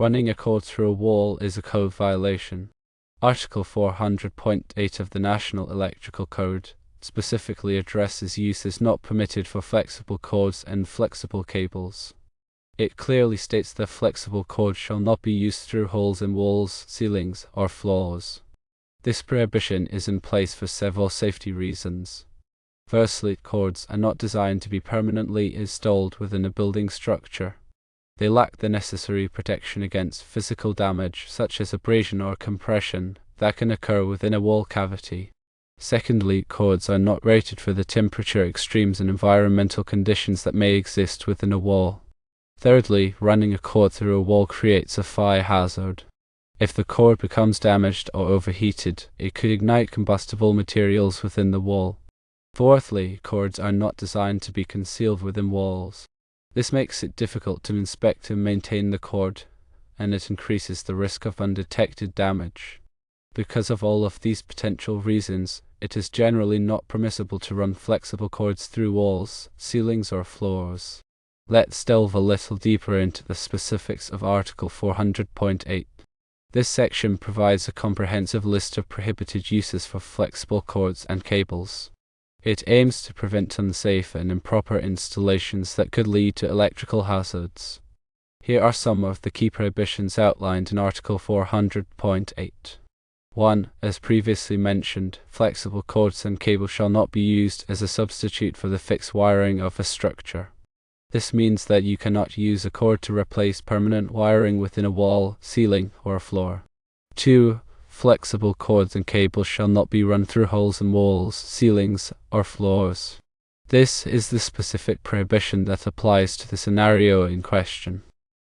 Running a cord through a wall is a code violation. Article 400.8 of the National Electrical Code specifically addresses uses not permitted for flexible cords and flexible cables. It clearly states that flexible cords shall not be used through holes in walls, ceilings, or floors. This prohibition is in place for several safety reasons. Firstly, cords are not designed to be permanently installed within a building structure. They lack the necessary protection against physical damage, such as abrasion or compression, that can occur within a wall cavity. Secondly, cords are not rated for the temperature extremes and environmental conditions that may exist within a wall. Thirdly, running a cord through a wall creates a fire hazard. If the cord becomes damaged or overheated, it could ignite combustible materials within the wall. Fourthly, cords are not designed to be concealed within walls. This makes it difficult to inspect and maintain the cord, and it increases the risk of undetected damage. Because of all of these potential reasons, it is generally not permissible to run flexible cords through walls, ceilings, or floors. Let's delve a little deeper into the specifics of Article 400.8. This section provides a comprehensive list of prohibited uses for flexible cords and cables. It aims to prevent unsafe and improper installations that could lead to electrical hazards. Here are some of the key prohibitions outlined in Article 400.8. 1. As previously mentioned, flexible cords and cables shall not be used as a substitute for the fixed wiring of a structure. This means that you cannot use a cord to replace permanent wiring within a wall, ceiling, or floor. 2. Flexible cords and cables shall not be run through holes in walls, ceilings, or floors. This is the specific prohibition that applies to the scenario in question.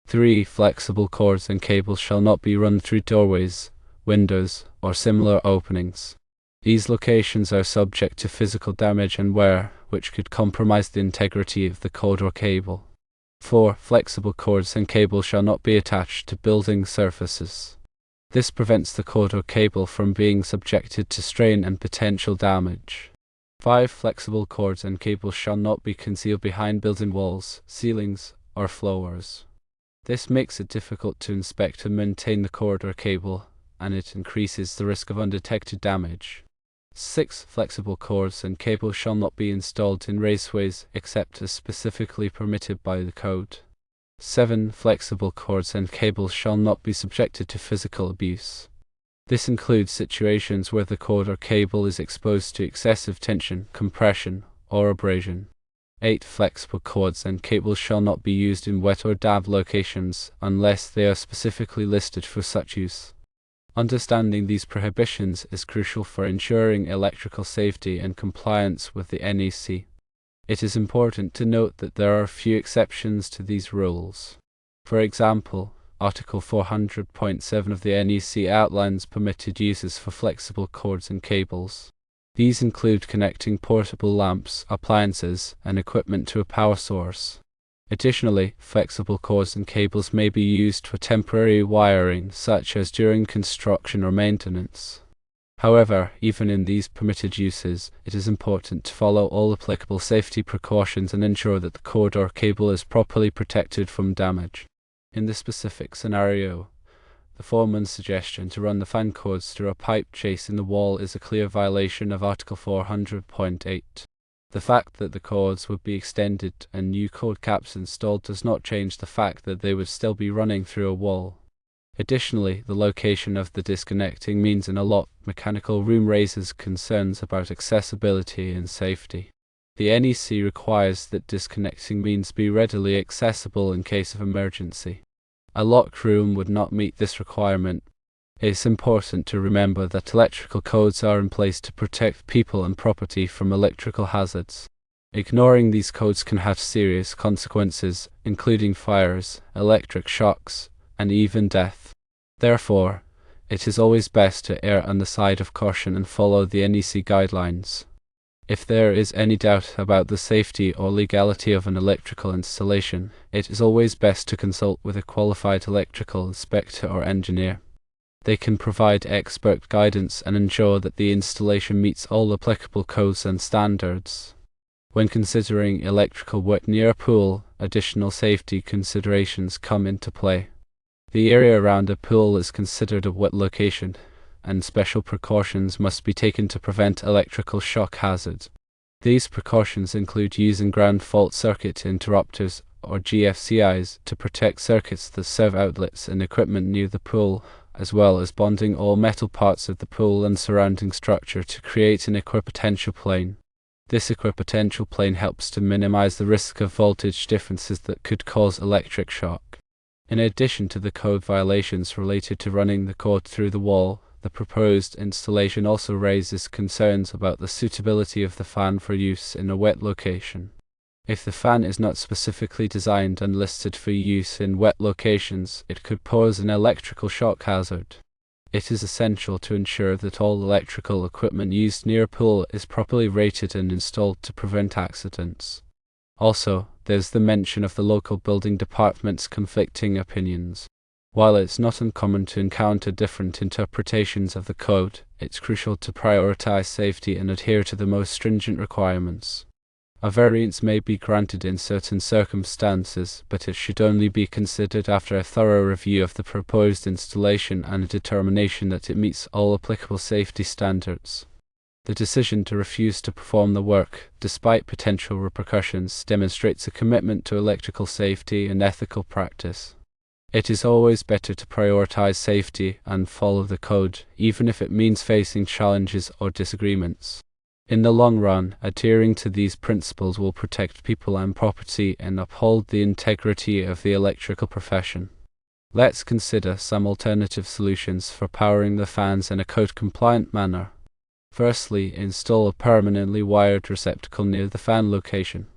3. Flexible cords and cables shall not be run through doorways, windows, or similar openings. These locations are subject to physical damage and wear, which could compromise the integrity of the cord or cable. 4. Flexible cords and cables shall not be attached to building surfaces. This prevents the cord or cable from being subjected to strain and potential damage. 5. Flexible cords and cables shall not be concealed behind building walls, ceilings, or floors. This makes it difficult to inspect and maintain the cord or cable, and it increases the risk of undetected damage. 6. Flexible cords and cables shall not be installed in raceways except as specifically permitted by the code. 7. Flexible cords and cables shall not be subjected to physical abuse. This includes situations where the cord or cable is exposed to excessive tension, compression, or abrasion. 8. Flexible cords and cables shall not be used in wet or damp locations unless they are specifically listed for such use. Understanding these prohibitions is crucial for ensuring electrical safety and compliance with the NEC. It is important to note that there are a few exceptions to these rules. For example, Article 400.7 of the NEC outlines permitted uses for flexible cords and cables. These include connecting portable lamps, appliances, and equipment to a power source. Additionally, flexible cords and cables may be used for temporary wiring, such as during construction or maintenance. However, even in these permitted uses, it is important to follow all applicable safety precautions and ensure that the cord or cable is properly protected from damage. In this specific scenario, the foreman's suggestion to run the fan cords through a pipe chase in the wall is a clear violation of Article 400.8. The fact that the cords would be extended and new cord caps installed does not change the fact that they would still be running through a wall. Additionally, the location of the disconnecting means in a locked mechanical room raises concerns about accessibility and safety. The NEC requires that disconnecting means be readily accessible in case of emergency. A locked room would not meet this requirement. It is important to remember that electrical codes are in place to protect people and property from electrical hazards. Ignoring these codes can have serious consequences, including fires, electric shocks, and even death. Therefore, it is always best to err on the side of caution and follow the NEC guidelines. If there is any doubt about the safety or legality of an electrical installation, it is always best to consult with a qualified electrical inspector or engineer. They can provide expert guidance and ensure that the installation meets all applicable codes and standards. When considering electrical work near a pool, additional safety considerations come into play. The area around a pool is considered a wet location, and special precautions must be taken to prevent electrical shock hazards. These precautions include using ground fault circuit interrupters or GFCIs to protect circuits that serve outlets and equipment near the pool, as well as bonding all metal parts of the pool and surrounding structure to create an equipotential plane. This equipotential plane helps to minimize the risk of voltage differences that could cause electric shock. In addition to the code violations related to running the cord through the wall, the proposed installation also raises concerns about the suitability of the fan for use in a wet location. If the fan is not specifically designed and listed for use in wet locations, it could pose an electrical shock hazard. It is essential to ensure that all electrical equipment used near a pool is properly rated and installed to prevent accidents. Also, there's the mention of the local building department's conflicting opinions. While it's not uncommon to encounter different interpretations of the code, it's crucial to prioritize safety and adhere to the most stringent requirements. A variance may be granted in certain circumstances, but it should only be considered after a thorough review of the proposed installation and a determination that it meets all applicable safety standards. The decision to refuse to perform the work, despite potential repercussions, demonstrates a commitment to electrical safety and ethical practice. It is always better to prioritize safety and follow the code, even if it means facing challenges or disagreements. In the long run, adhering to these principles will protect people and property and uphold the integrity of the electrical profession. Let's consider some alternative solutions for powering the fans in a code-compliant manner. Firstly, install a permanently wired receptacle near the fan location.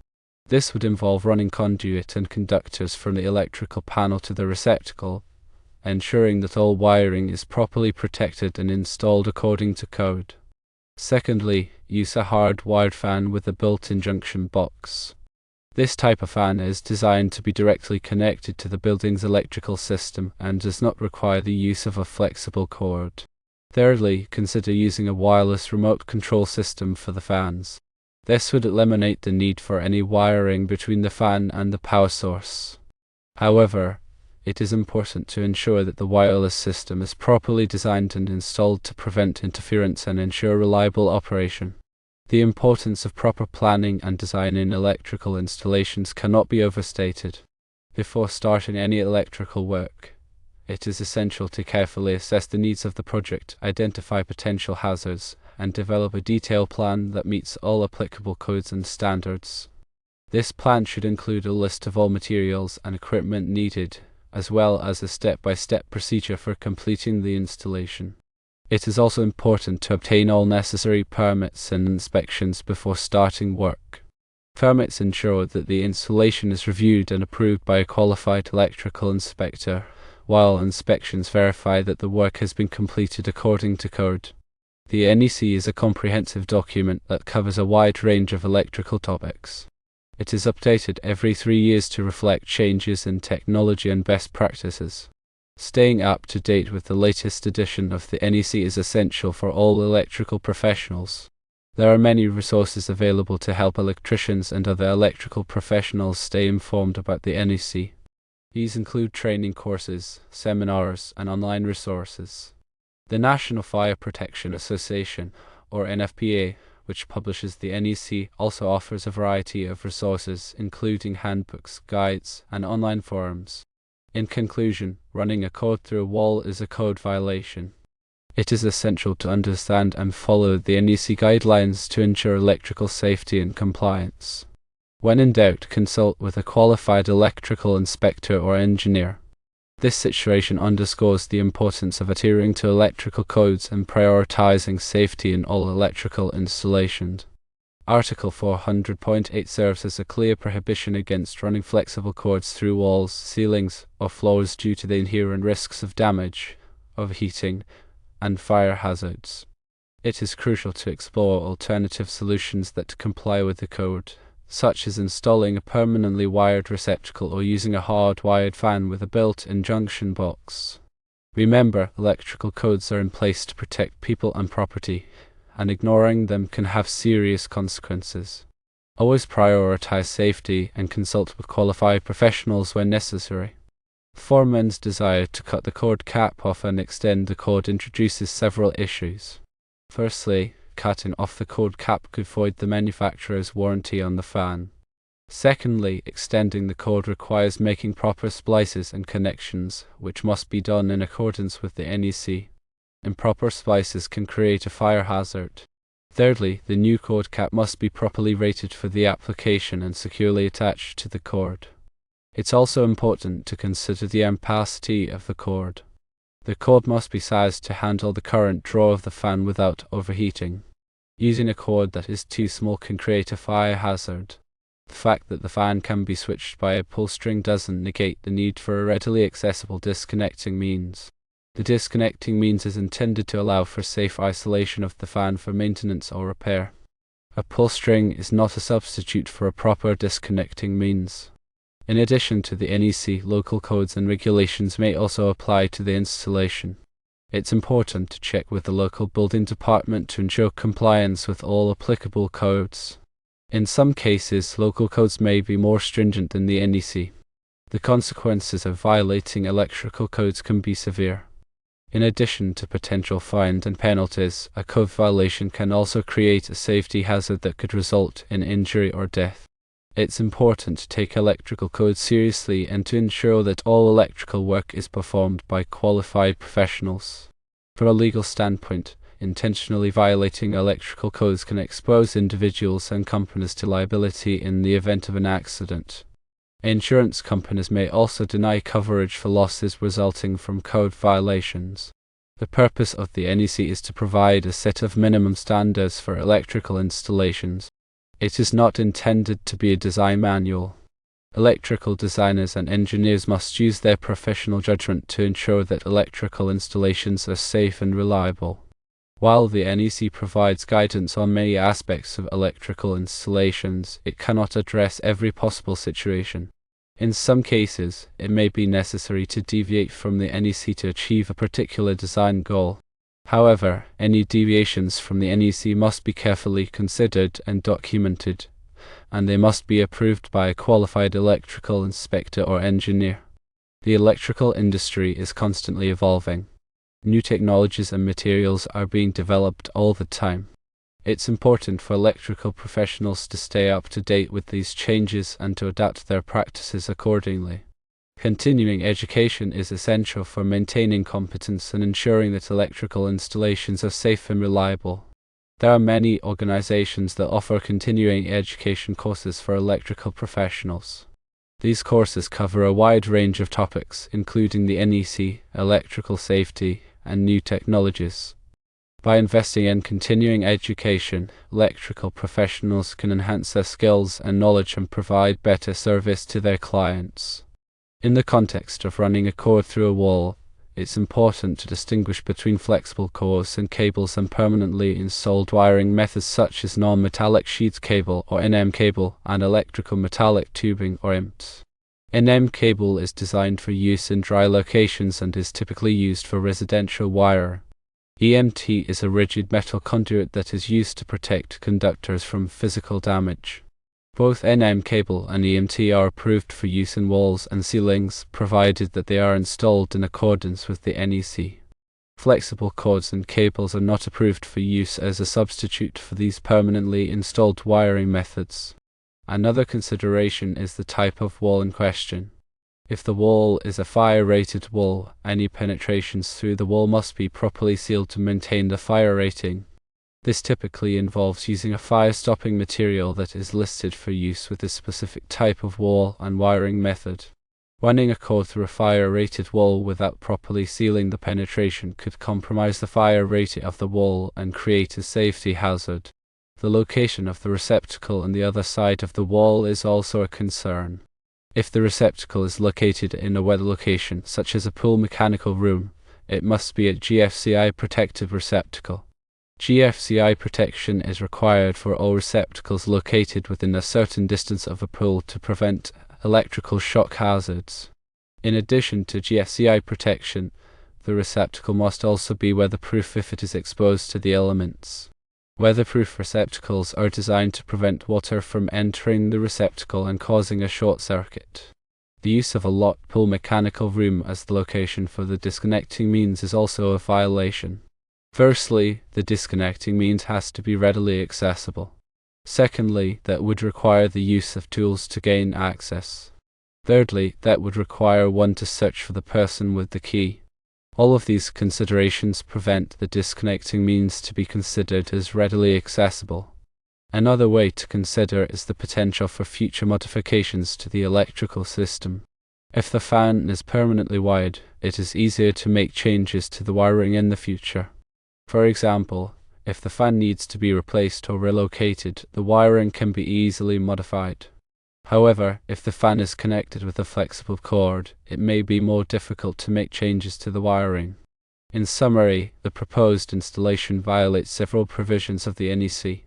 This would involve running conduit and conductors from the electrical panel to the receptacle, ensuring that all wiring is properly protected and installed according to code. Secondly, use a hard-wired fan with a built-in junction box. This type of fan is designed to be directly connected to the building's electrical system and does not require the use of a flexible cord. Thirdly, consider using a wireless remote control system for the fans. This would eliminate the need for any wiring between the fan and the power source. However, it is important to ensure that the wireless system is properly designed and installed to prevent interference and ensure reliable operation. The importance of proper planning and design in electrical installations cannot be overstated. Before starting any electrical work, it is essential to carefully assess the needs of the project, identify potential hazards, and develop a detailed plan that meets all applicable codes and standards. This plan should include a list of all materials and equipment needed, as well as a step-by-step procedure for completing the installation. It is also important to obtain all necessary permits and inspections before starting work. Permits ensure that the installation is reviewed and approved by a qualified electrical inspector, while inspections verify that the work has been completed according to code. The NEC is a comprehensive document that covers a wide range of electrical topics. It is updated every 3 years to reflect changes in technology and best practices. Staying up to date with the latest edition of the NEC is essential for all electrical professionals. There are many resources available to help electricians and other electrical professionals stay informed about the NEC. These include training courses, seminars, and online resources. The National Fire Protection Association, or NFPA, which publishes the NEC, also offers a variety of resources, including handbooks, guides, and online forums. In conclusion, running a cord through a wall is a code violation. It is essential to understand and follow the NEC guidelines to ensure electrical safety and compliance. When in doubt, consult with a qualified electrical inspector or engineer. This situation underscores the importance of adhering to electrical codes and prioritizing safety in all electrical installations. Article 400.8 serves as a clear prohibition against running flexible cords through walls, ceilings, or floors due to the inherent risks of damage, overheating, and fire hazards. It is crucial to explore alternative solutions that comply with the code, such as installing a permanently wired receptacle or using a hard-wired fan with a built-in junction box. Remember, electrical codes are in place to protect people and property, and ignoring them can have serious consequences. Always prioritize safety and consult with qualified professionals when necessary. Foreman's desire to cut the cord cap off and extend the cord introduces several issues. Firstly, cutting off the cord cap could void the manufacturer's warranty on the fan. Secondly, extending the cord requires making proper splices and connections, which must be done in accordance with the NEC. Improper splices can create a fire hazard. Thirdly, the new cord cap must be properly rated for the application and securely attached to the cord. It's also important to consider the ampacity of the cord. The cord must be sized to handle the current draw of the fan without overheating. Using a cord that is too small can create a fire hazard. The fact that the fan can be switched by a pull string doesn't negate the need for a readily accessible disconnecting means. The disconnecting means is intended to allow for safe isolation of the fan for maintenance or repair. A pull string is not a substitute for a proper disconnecting means. In addition to the NEC, local codes and regulations may also apply to the installation. It's important to check with the local building department to ensure compliance with all applicable codes. In some cases, local codes may be more stringent than the NEC. The consequences of violating electrical codes can be severe. In addition to potential fines and penalties, a code violation can also create a safety hazard that could result in injury or death. It's important to take electrical codes seriously and to ensure that all electrical work is performed by qualified professionals. From a legal standpoint, intentionally violating electrical codes can expose individuals and companies to liability in the event of an accident. Insurance companies may also deny coverage for losses resulting from code violations. The purpose of the NEC is to provide a set of minimum standards for electrical installations. It is not intended to be a design manual. Electrical designers and engineers must use their professional judgment to ensure that electrical installations are safe and reliable. While the NEC provides guidance on many aspects of electrical installations, it cannot address every possible situation. In some cases, it may be necessary to deviate from the NEC to achieve a particular design goal. However, any deviations from the NEC must be carefully considered and documented, and they must be approved by a qualified electrical inspector or engineer. The electrical industry is constantly evolving. New technologies and materials are being developed all the time. It's important for electrical professionals to stay up to date with these changes and to adapt their practices accordingly. Continuing education is essential for maintaining competence and ensuring that electrical installations are safe and reliable. There are many organizations that offer continuing education courses for electrical professionals. These courses cover a wide range of topics, including the NEC, electrical safety, and new technologies. By investing in continuing education, electrical professionals can enhance their skills and knowledge and provide better service to their clients. In the context of running a cord through a wall, it's important to distinguish between flexible cores and cables and permanently installed wiring methods such as non-metallic sheath cable or NM cable and electrical metallic tubing or IMT. NM cable is designed for use in dry locations and is typically used for residential wire. EMT is a rigid metal conduit that is used to protect conductors from physical damage. Both NM cable and EMT are approved for use in walls and ceilings, provided that they are installed in accordance with the NEC. Flexible cords and cables are not approved for use as a substitute for these permanently installed wiring methods. Another consideration is the type of wall in question. If the wall is a fire-rated wall, any penetrations through the wall must be properly sealed to maintain the fire rating. This typically involves using a fire-stopping material that is listed for use with a specific type of wall and wiring method. Running a cord through a fire-rated wall without properly sealing the penetration could compromise the fire rating of the wall and create a safety hazard. The location of the receptacle on the other side of the wall is also a concern. If the receptacle is located in a wet location, such as a pool mechanical room, it must be a GFCI protective receptacle. GFCI protection is required for all receptacles located within a certain distance of a pool to prevent electrical shock hazards. In addition to GFCI protection, the receptacle must also be weatherproof if it is exposed to the elements. Weatherproof receptacles are designed to prevent water from entering the receptacle and causing a short circuit. The use of a locked pull mechanical room as the location for the disconnecting means is also a violation. Firstly, the disconnecting means has to be readily accessible. Secondly, that would require the use of tools to gain access. Thirdly, that would require one to search for the person with the key. All of these considerations prevent the disconnecting means to be considered as readily accessible. Another way to consider is the potential for future modifications to the electrical system. If the fan is permanently wired, it is easier to make changes to the wiring in the future. For example, if the fan needs to be replaced or relocated, the wiring can be easily modified. However, if the fan is connected with a flexible cord, it may be more difficult to make changes to the wiring. In summary, the proposed installation violates several provisions of the NEC.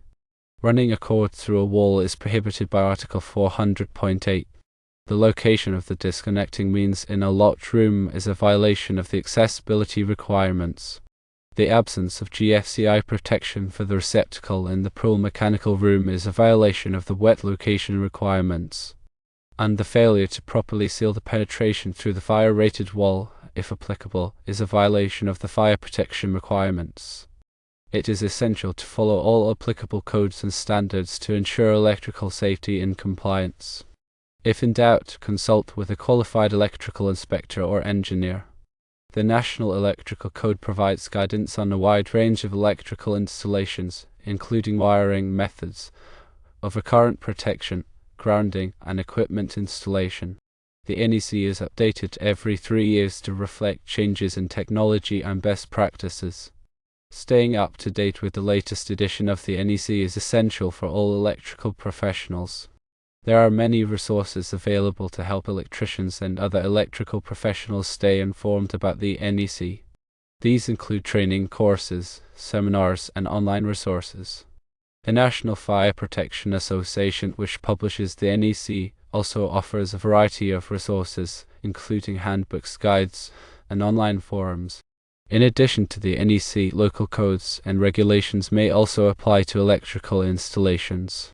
Running a cord through a wall is prohibited by Article 400.8. The location of the disconnecting means in a locked room is a violation of the accessibility requirements. The absence of GFCI protection for the receptacle in the pull mechanical room is a violation of the wet location requirements. And the failure to properly seal the penetration through the fire-rated wall, if applicable, is a violation of the fire protection requirements. It is essential to follow all applicable codes and standards to ensure electrical safety and compliance. If in doubt, consult with a qualified electrical inspector or engineer. The National Electrical Code provides guidance on a wide range of electrical installations, including wiring methods, overcurrent protection, grounding, and equipment installation. The NEC is updated every 3 years to reflect changes in technology and best practices. Staying up to date with the latest edition of the NEC is essential for all electrical professionals. There are many resources available to help electricians and other electrical professionals stay informed about the NEC. These include training courses, seminars, and online resources. The National Fire Protection Association, which publishes the NEC, also offers a variety of resources, including handbooks, guides, and online forums. In addition to the NEC, local codes and regulations may also apply to electrical installations.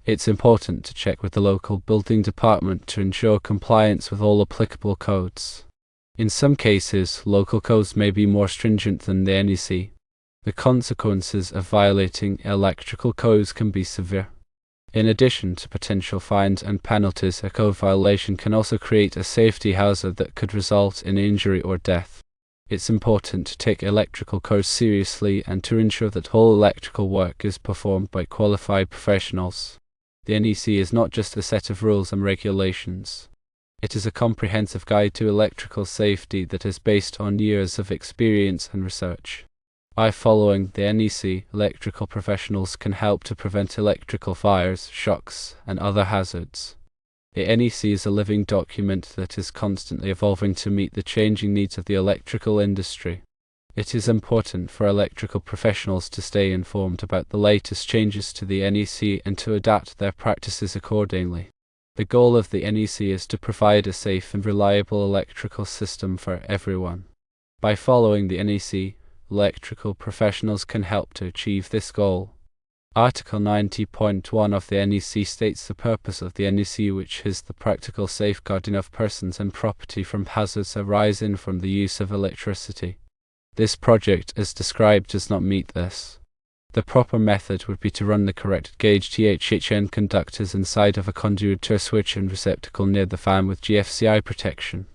It's important to check with the local building department to ensure compliance with all applicable codes. In some cases, local codes may be more stringent than the NEC. The consequences of violating electrical codes can be severe. In addition to potential fines and penalties, a code violation can also create a safety hazard that could result in injury or death. It's important to take electrical codes seriously and to ensure that all electrical work is performed by qualified professionals. The NEC is not just a set of rules and regulations. It is a comprehensive guide to electrical safety that is based on years of experience and research. By following the NEC, electrical professionals can help to prevent electrical fires, shocks, and other hazards. The NEC is a living document that is constantly evolving to meet the changing needs of the electrical industry. It is important for electrical professionals to stay informed about the latest changes to the NEC and to adapt their practices accordingly. The goal of the NEC is to provide a safe and reliable electrical system for everyone. By following the NEC, electrical professionals can help to achieve this goal. Article 90.1 of the NEC states the purpose of the NEC, which is the practical safeguarding of persons and property from hazards arising from the use of electricity. This project, as described, does not meet this. The proper method would be to run the corrected gauge THHN conductors inside of a conduit to a switch and receptacle near the fan with GFCI protection.